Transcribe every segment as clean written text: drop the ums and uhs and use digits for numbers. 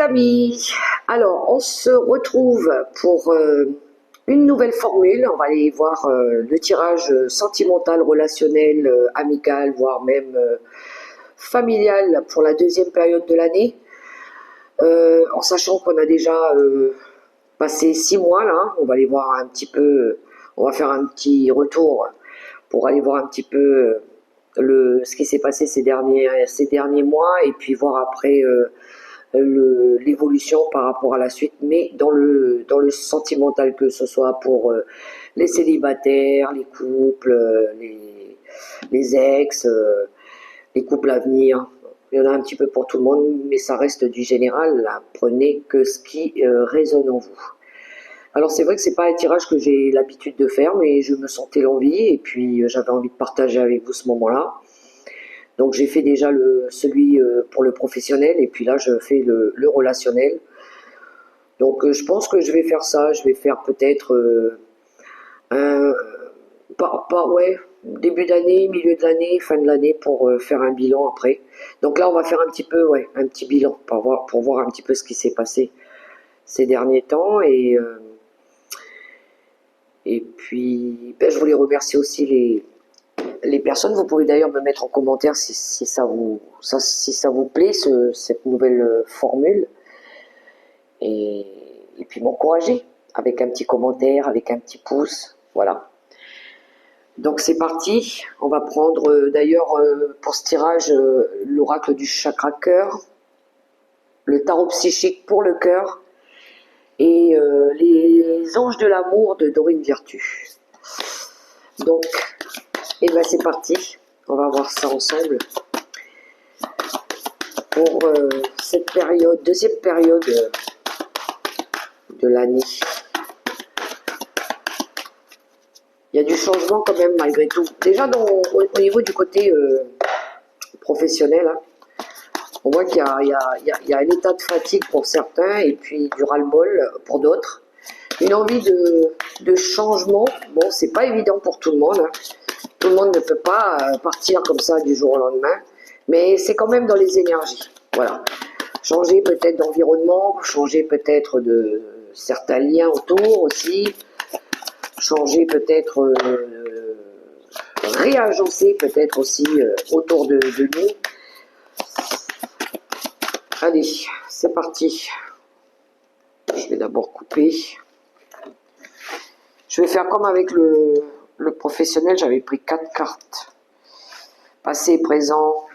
amis, alors on se retrouve pour une nouvelle formule. On va aller voir le tirage sentimental, relationnel, amical, voire même familial pour la deuxième période de l'année. En sachant qu'on a déjà passé 6 mois là, on va aller voir un petit peu, on va faire un petit retour pour aller voir un petit peu ce qui s'est passé ces derniers mois et puis voir après l'évolution par rapport à la suite, mais dans le sentimental, que ce soit pour les célibataires, les couples, les ex, les couples à venir. Il y en a un petit peu pour tout le monde, mais ça reste du général. Là. Prenez que ce qui résonne en vous. Alors c'est vrai que c'est pas un tirage que j'ai l'habitude de faire, mais je me sentais l'envie et puis j'avais envie de partager avec vous ce moment-là. Donc j'ai fait déjà celui pour le professionnel et puis là je fais le relationnel. Donc je pense que je vais faire ça. Je vais faire peut-être ouais, début d'année, milieu de l'année, fin de l'année pour faire un bilan après. Donc là on va faire un petit peu, ouais, un petit bilan pour voir un petit peu ce qui s'est passé ces derniers temps et puis je voulais remercier aussi les personnes. Vous pouvez d'ailleurs me mettre en commentaire si ça vous plaît, cette nouvelle formule. Et puis m'encourager avec un petit commentaire, avec un petit pouce. Voilà. Donc c'est parti. On va prendre d'ailleurs pour ce tirage l'oracle du chakra cœur, le tarot psychique pour le cœur et les anges de l'amour de Dorine Virtue. Donc, et ben c'est parti. On va voir ça ensemble pour cette période, deuxième période de l'année. Il y a du changement quand même malgré tout. Déjà au niveau du côté professionnel, hein, on voit qu'il y a un état de fatigue pour certains et puis du ras-le-bol pour d'autres. Une envie de changement. Bon, c'est pas évident pour tout le monde. Hein. Tout le monde ne peut pas partir comme ça du jour au lendemain, mais c'est quand même dans les énergies. Voilà. Changer peut-être d'environnement, changer peut-être de certains liens autour aussi, changer peut-être, réagencer peut-être aussi autour de nous. Allez, c'est parti. Je vais d'abord couper. Je vais faire comme avec le professionnel, j'avais pris 4 cartes. Passé, présent,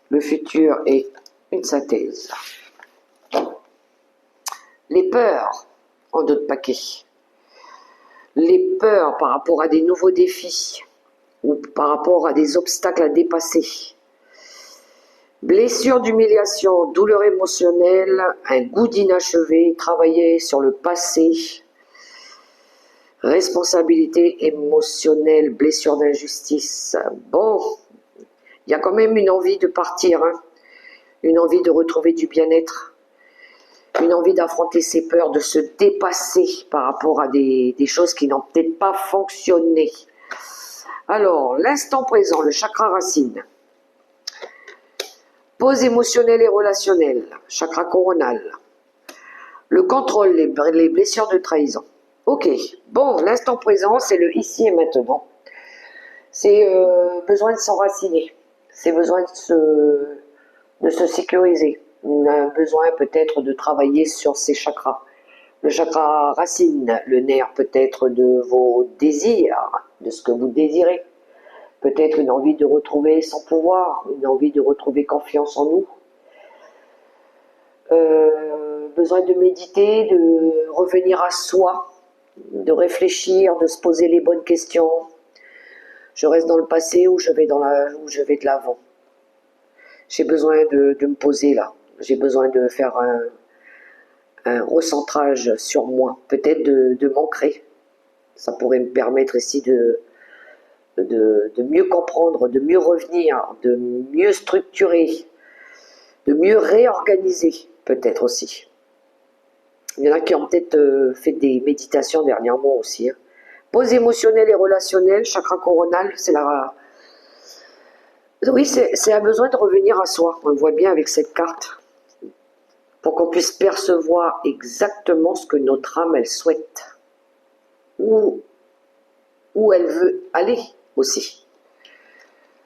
le futur et une synthèse. Les peurs en d'autres paquets. Les peurs par rapport à des nouveaux défis ou par rapport à des obstacles à dépasser. Blessure d'humiliation, douleur émotionnelle, un goût d'inachevé, travailler sur le passé, responsabilité émotionnelle, blessure d'injustice. Bon, il y a quand même une envie de partir, hein, une envie de retrouver du bien-être, une envie d'affronter ses peurs, de se dépasser par rapport à des choses qui n'ont peut-être pas fonctionné. Alors, l'instant présent, le chakra racine. Pause émotionnelle et relationnelle, chakra coronal. Le contrôle, les blessures de trahison. Ok, bon, l'instant présent, c'est le ici et maintenant. C'est besoin de s'enraciner, c'est besoin de se sécuriser. On a besoin peut-être de travailler sur ses chakras. Le chakra racine, le nerf peut-être de vos désirs, de ce que vous désirez. Peut-être une envie de retrouver son pouvoir, une envie de retrouver confiance en nous. Besoin de méditer, de revenir à soi, de réfléchir, de se poser les bonnes questions. Je reste dans le passé ou je vais de l'avant. J'ai besoin de me poser là. J'ai besoin de faire un recentrage sur moi. Peut-être de m'ancrer. Ça pourrait me permettre ici de mieux comprendre, de mieux revenir, de mieux structurer, de mieux réorganiser, peut-être aussi. Il y en a qui ont peut-être fait des méditations dernièrement aussi. Hein. Pause émotionnelle et relationnelle, chakra coronal, c'est la... Oui, c'est un besoin de revenir à soi. On le voit bien avec cette carte. pour qu'on puisse percevoir exactement ce que notre âme, elle souhaite, où elle veut aller aussi.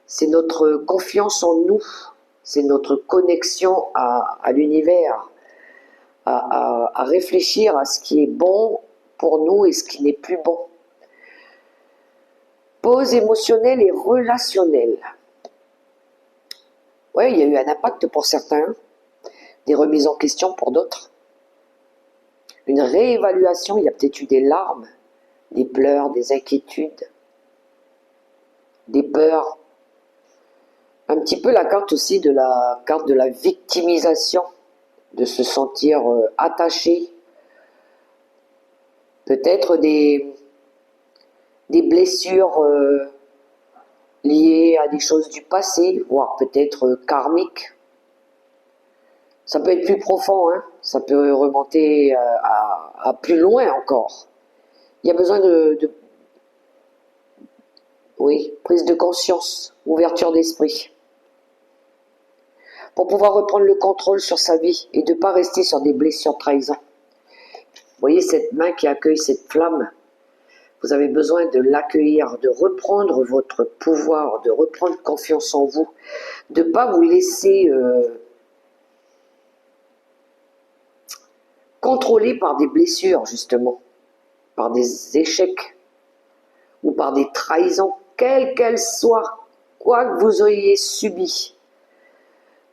C'est notre confiance en nous, c'est notre connexion à l'univers, à réfléchir à ce qui est bon pour nous et ce qui n'est plus bon. Pause émotionnelle et relationnelle. Oui, il y a eu un impact pour certains, des remises en question pour d'autres, une réévaluation, il y a peut-être eu des larmes, des pleurs, des inquiétudes, des peurs. Un petit peu la carte aussi de la carte de la victimisation, de se sentir attaché. Peut-être des blessures liées à des choses du passé, voire peut-être karmiques. Ça peut être plus profond, hein, ça peut remonter à plus loin encore. Il y a besoin oui, prise de conscience, ouverture d'esprit, pour pouvoir reprendre le contrôle sur sa vie et de ne pas rester sur des blessures trahison. Vous voyez cette main qui accueille cette flamme, vous avez besoin de l'accueillir, de reprendre votre pouvoir, de reprendre confiance en vous, de ne pas vous laisser contrôler par des blessures, justement, par des échecs ou par des trahisons, quelles qu'elles soient, quoi que vous ayez subi.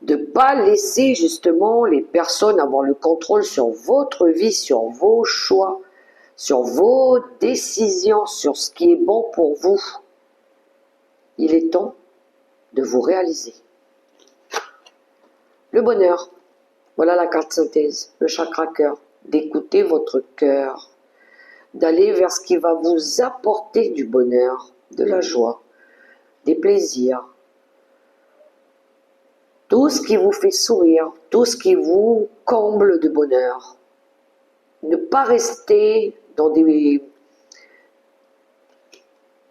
De ne pas laisser justement les personnes avoir le contrôle sur votre vie, sur vos choix, sur vos décisions, sur ce qui est bon pour vous. Il est temps de vous réaliser. Le bonheur, voilà la carte synthèse, le chakra cœur, d'écouter votre cœur, d'aller vers ce qui va vous apporter du bonheur, de la joie, des plaisirs, tout ce qui vous fait sourire, tout ce qui vous comble de bonheur. Ne pas rester dans des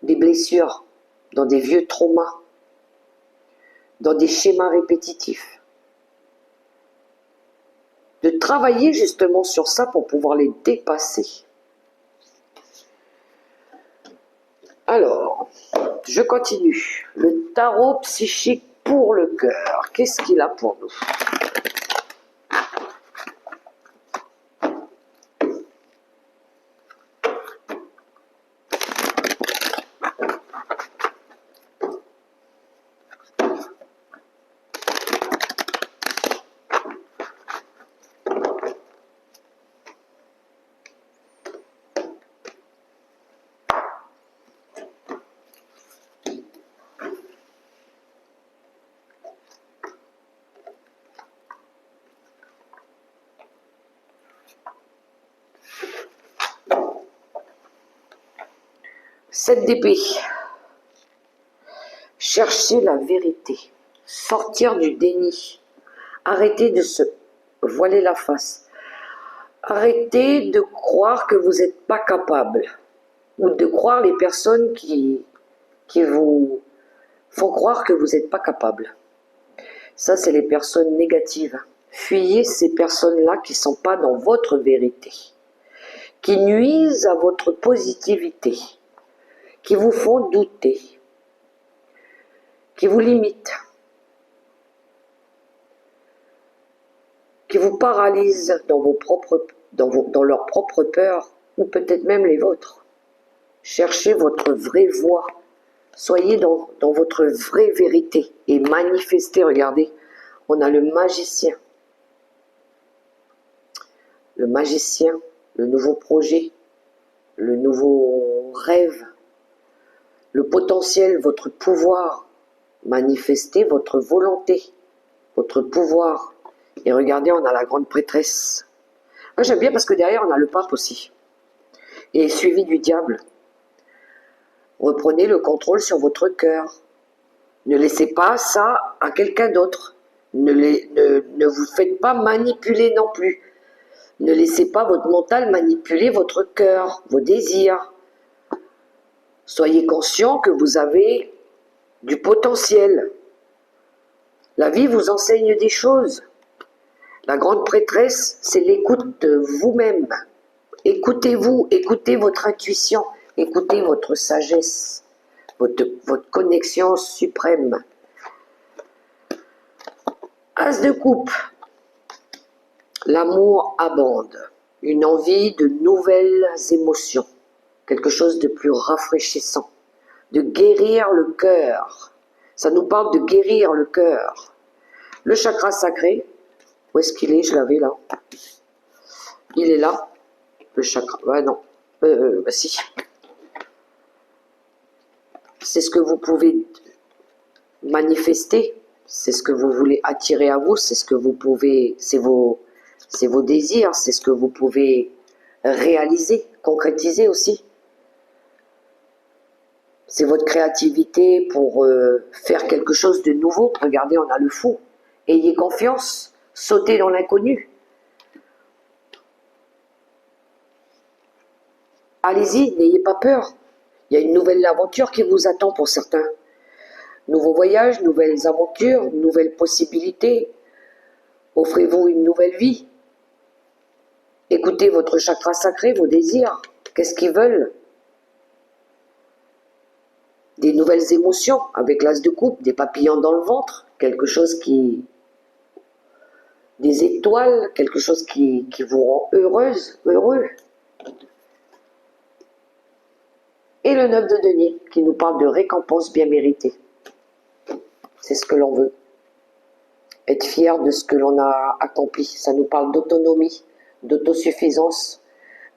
blessures, dans des vieux traumas, dans des schémas répétitifs. De travailler justement sur ça pour pouvoir les dépasser. Alors, je continue. Le tarot psychique pour le cœur. Qu'est-ce qu'il a pour nous ? Sept d'épée. Cherchez la vérité. Sortir du déni. Arrêtez de se voiler la face. Arrêtez de croire que vous n'êtes pas capable. Ou de croire les personnes qui vous font croire que vous n'êtes pas capable. Ça, c'est les personnes négatives. Fuyez ces personnes-là qui ne sont pas dans votre vérité, qui nuisent à votre positivité, qui vous font douter, qui vous limitent, qui vous paralysent dans leurs propres peurs, ou peut-être même les vôtres. Cherchez votre vraie voie. Soyez dans votre vraie vérité et manifestez. Regardez, on a le magicien. Le magicien, le nouveau projet, le nouveau rêve, le potentiel, votre pouvoir. Manifestez votre volonté, votre pouvoir. Et regardez, on a la grande prêtresse. Moi, j'aime bien parce que derrière, on a le pape aussi. Et suivi du diable. Reprenez le contrôle sur votre cœur. Ne laissez pas ça à quelqu'un d'autre. Ne vous faites pas manipuler non plus. Ne laissez pas votre mental manipuler votre cœur, vos désirs. Soyez conscient que vous avez du potentiel. La vie vous enseigne des choses. La grande prêtresse, c'est l'écoute de vous-même. Écoutez-vous, écoutez votre intuition, écoutez votre sagesse, votre connexion suprême. As de coupe, l'amour abonde, une envie de nouvelles émotions, quelque chose de plus rafraîchissant, de guérir le cœur. Ça nous parle de guérir le cœur. Le chakra sacré, où est-ce qu'il est? Je l'avais là. Il est là, le chakra. Ouais, non. Bah si. C'est ce que vous pouvez manifester, c'est ce que vous voulez attirer à vous, c'est ce que vous pouvez, c'est vos désirs, c'est ce que vous pouvez réaliser, concrétiser aussi. C'est votre créativité pour faire quelque chose de nouveau. Regardez, on a le fou. Ayez confiance, sautez dans l'inconnu. Allez-y, n'ayez pas peur. Il y a une nouvelle aventure qui vous attend pour certains. Nouveaux voyages, nouvelles aventures, nouvelles possibilités. Offrez-vous une nouvelle vie. Écoutez votre chakra sacré, vos désirs. Qu'est-ce qu'ils veulent? Des nouvelles émotions avec l'as de coupe, des papillons dans le ventre, quelque chose qui... des étoiles, quelque chose qui vous rend heureuse, heureux. Et le 9 de denier, qui nous parle de récompense bien méritée. C'est ce que l'on veut. Être fier de ce que l'on a accompli. Ça nous parle d'autonomie, d'autosuffisance,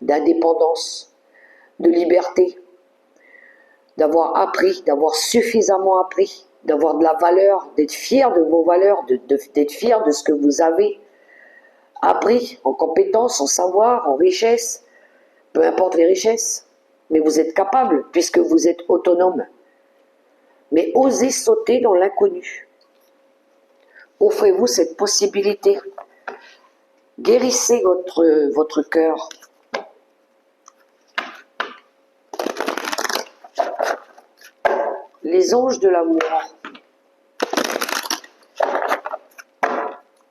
d'indépendance, de liberté, d'avoir appris, d'avoir suffisamment appris, d'avoir de la valeur, d'être fier de vos valeurs, d'être fier de ce que vous avez appris en compétences, en savoir, en richesse, peu importe les richesses, mais vous êtes capable puisque vous êtes autonome. Mais osez sauter dans l'inconnu. Offrez-vous cette possibilité. Guérissez votre cœur. Les anges de l'amour.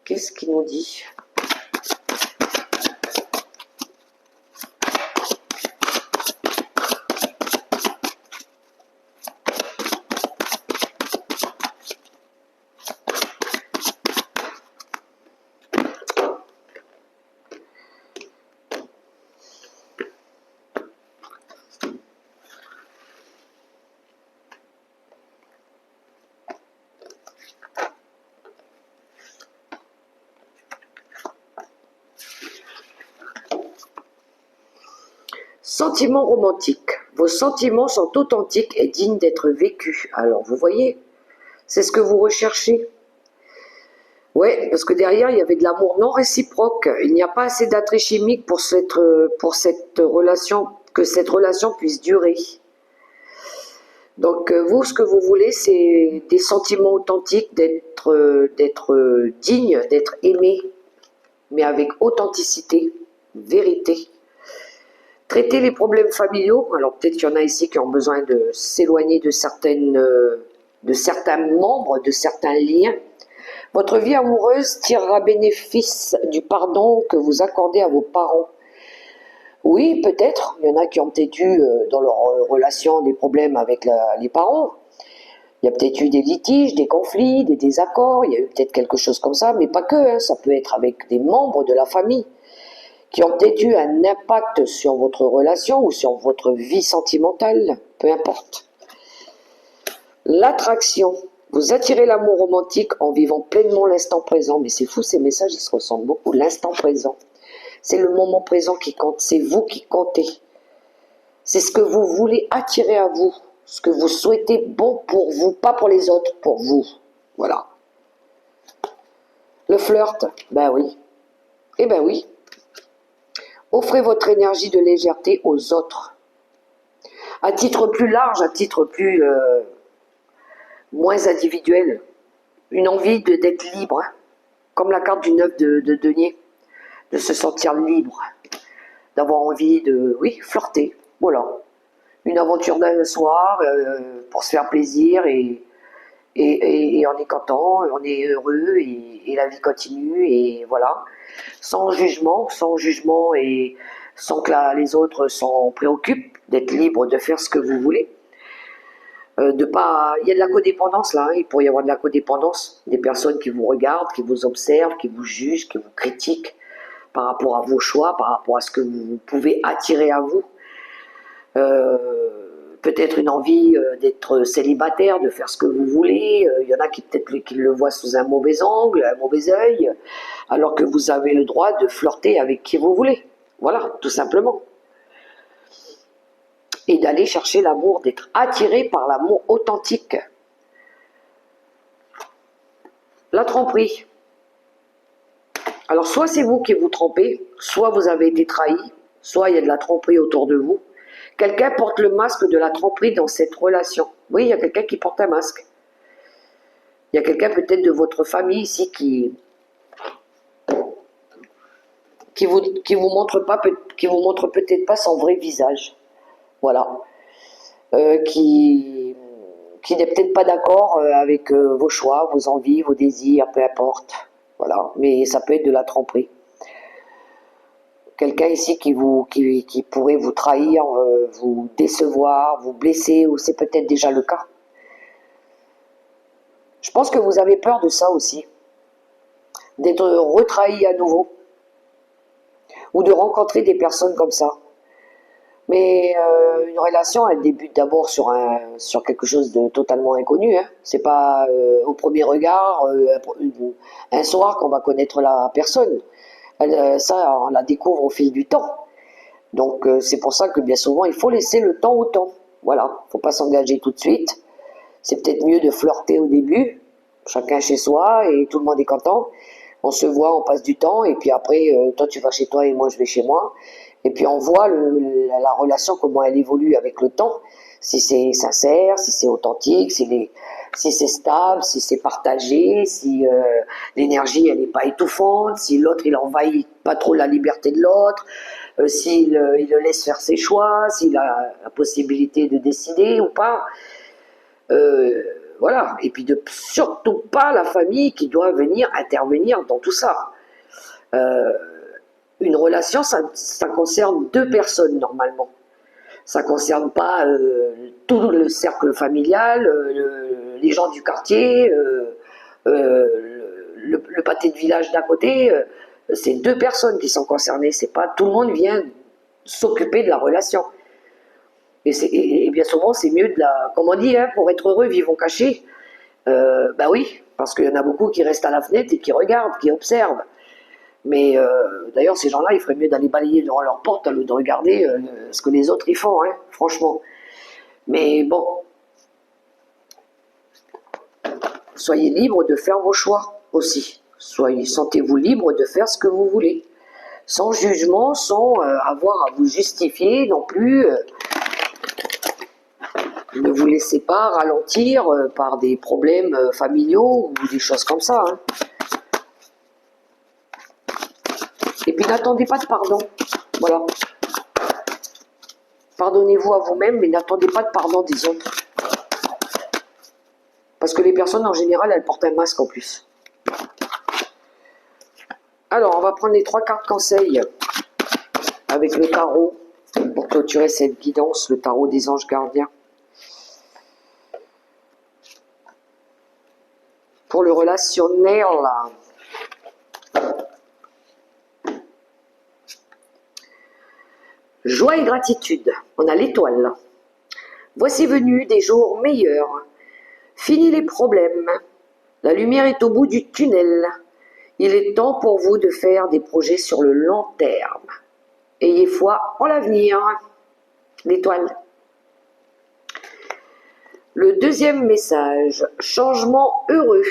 Qu'est-ce qu'il nous dit ? Sentiments romantiques. Vos sentiments sont authentiques et dignes d'être vécus. Alors, vous voyez, c'est ce que vous recherchez. Ouais, parce que derrière, il y avait de l'amour non réciproque. Il n'y a pas assez d'attrait chimique pour cette relation, que cette relation puisse durer. Donc, vous, ce que vous voulez, c'est des sentiments authentiques, d'être digne, d'être aimé, mais avec authenticité, vérité. Traiter les problèmes familiaux, alors peut-être qu'il y en a ici qui ont besoin de s'éloigner de certains membres, de certains liens. Votre vie amoureuse tirera bénéfice du pardon que vous accordez à vos parents. Oui, peut-être, il y en a qui ont peut-être eu dans leur relation des problèmes avec les parents. Il y a peut-être eu des litiges, des conflits, des désaccords, il y a eu peut-être quelque chose comme ça, mais pas que, hein, ça peut être avec des membres de la famille qui ont peut-être eu un impact sur votre relation ou sur votre vie sentimentale, peu importe. L'attraction. Vous attirez l'amour romantique en vivant pleinement l'instant présent. Mais c'est fou, ces messages, ils se ressemblent beaucoup. L'instant présent. C'est le moment présent qui compte. C'est vous qui comptez. C'est ce que vous voulez attirer à vous. Ce que vous souhaitez bon pour vous, pas pour les autres, pour vous. Voilà. Le flirt, ben oui. Eh ben oui. Offrez votre énergie de légèreté aux autres. À titre plus large, à titre plus moins individuel. Une envie d'être libre. Hein, comme la carte du 9 de denier. De se sentir libre. D'avoir envie de, oui, flirter. Voilà. Une aventure d'un soir pour se faire plaisir et et on est content, on est heureux et la vie continue et voilà, sans jugement et sans que les autres s'en préoccupent, d'être libre de faire ce que vous voulez. De pas, il y a de la codépendance là, hein, il pourrait y avoir de la codépendance, des personnes qui vous regardent, qui vous observent, qui vous jugent, qui vous critiquent par rapport à vos choix, par rapport à ce que vous pouvez attirer à vous. Peut-être une envie d'être célibataire, de faire ce que vous voulez. Il y en a qui peut-être qui le voient sous un mauvais angle, un mauvais œil, alors que vous avez le droit de flirter avec qui vous voulez. Voilà, tout simplement. Et d'aller chercher l'amour, d'être attiré par l'amour authentique. La tromperie. Alors soit c'est vous qui vous trompez, soit vous avez été trahi, soit il y a de la tromperie autour de vous. Quelqu'un porte le masque de la tromperie dans cette relation. Oui, il y a quelqu'un qui porte un masque. Il y a quelqu'un peut-être de votre famille ici qui vous montre peut-être pas son vrai visage. Voilà. Qui n'est peut-être pas d'accord avec vos choix, vos envies, vos désirs, peu importe. Voilà. Mais ça peut être de la tromperie. Quelqu'un ici qui pourrait vous trahir, vous décevoir, vous blesser, ou c'est peut-être déjà le cas. Je pense que vous avez peur de ça aussi, d'être retrahi à nouveau, ou de rencontrer des personnes comme ça. Mais une relation, elle débute d'abord sur quelque chose de totalement inconnu. Hein. C'est pas au premier regard, un soir qu'on va connaître la personne. Ça, on la découvre au fil du temps. Donc c'est pour ça que bien souvent, il faut laisser le temps au temps. Voilà, il ne faut pas s'engager tout de suite. C'est peut-être mieux de flirter au début, chacun chez soi, et tout le monde est content. On se voit, on passe du temps, et puis après, toi tu vas chez toi et moi je vais chez moi. Et puis on voit la relation, comment elle évolue avec le temps. Si c'est sincère, si c'est authentique, si c'est stable, si c'est partagé, si l'énergie elle n'est pas étouffante, si l'autre il envahit pas trop la liberté de l'autre, s'il il le laisse faire ses choix, s'il a la possibilité de décider ou pas. Voilà. Et puis surtout pas la famille qui doit venir intervenir dans tout ça. Une relation, ça concerne deux personnes normalement. Ça ne concerne pas tout le cercle familial, les gens du quartier, le pâté de village d'à côté. C'est deux personnes qui sont concernées. C'est pas tout le monde vient s'occuper de la relation. Et bien souvent, c'est mieux de la... Comme on dit, hein, pour être heureux, vivons cachés. Bah oui, parce qu'il y en a beaucoup qui restent à la fenêtre et qui regardent, qui observent. Mais d'ailleurs, ces gens-là, il ferait mieux d'aller balayer devant leur porte au lieu de regarder ce que les autres y font, hein, franchement. Mais bon, soyez libres de faire vos choix aussi. Sentez-vous libre de faire ce que vous voulez. Sans jugement, sans avoir à vous justifier non plus. Ne vous laissez pas ralentir par des problèmes familiaux ou des choses comme ça. Hein. Et puis n'attendez pas de pardon. Voilà. Pardonnez-vous à vous-même, mais n'attendez pas de pardon des autres. Parce que les personnes, en général, elles portent un masque en plus. Alors, on va prendre les 3 cartes conseils avec le tarot pour clôturer cette guidance, le tarot des anges gardiens. Pour le relationnel, joie et gratitude, on a l'étoile. Voici venus des jours meilleurs. Fini les problèmes. La lumière est au bout du tunnel. Il est temps pour vous de faire des projets sur le long terme. Ayez foi en l'avenir. L'étoile. Le deuxième message, changement heureux.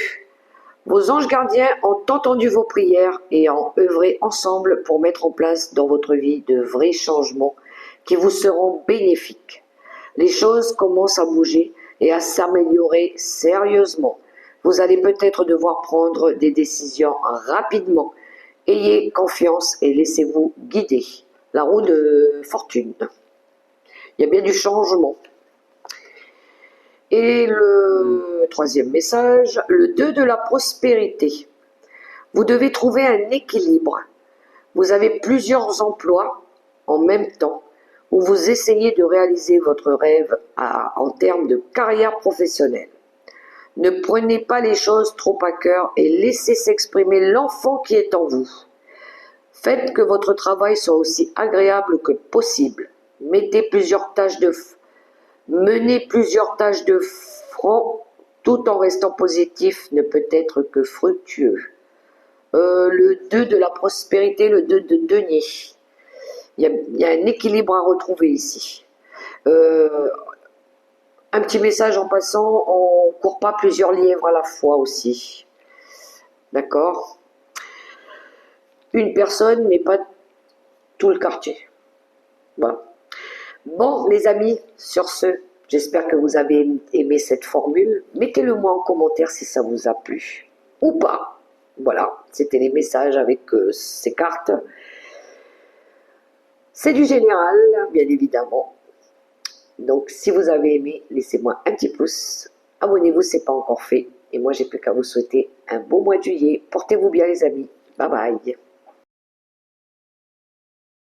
Vos anges gardiens ont entendu vos prières et ont œuvré ensemble pour mettre en place dans votre vie de vrais changements qui vous seront bénéfiques. Les choses commencent à bouger et à s'améliorer sérieusement. Vous allez peut-être devoir prendre des décisions rapidement. Ayez confiance et laissez-vous guider. La roue de fortune. Il y a bien du changement. Et le troisième message, le 2 de la prospérité. Vous devez trouver un équilibre. Vous avez plusieurs emplois en même temps où vous essayez de réaliser votre rêve en termes de carrière professionnelle. Ne prenez pas les choses trop à cœur et laissez s'exprimer l'enfant qui est en vous. Faites que votre travail soit aussi agréable que possible. Menez plusieurs tâches de front tout en restant positif ne peut être que fructueux. Le 2 de la prospérité, le 2 de denier. Il y a un équilibre à retrouver ici. Un petit message en passant, on ne court pas plusieurs lièvres à la fois aussi. D'accord? Une personne, mais pas tout le quartier. Voilà. Bon, les amis, sur ce, j'espère que vous avez aimé cette formule. Mettez-le moi en commentaire si ça vous a plu ou pas. Voilà, c'était les messages avec ces cartes. C'est du général, bien évidemment. Donc, si vous avez aimé, laissez-moi un petit pouce. Abonnez-vous, ce n'est pas encore fait. Et moi, j'ai plus qu'à vous souhaiter un beau mois de juillet. Portez-vous bien, les amis. Bye bye.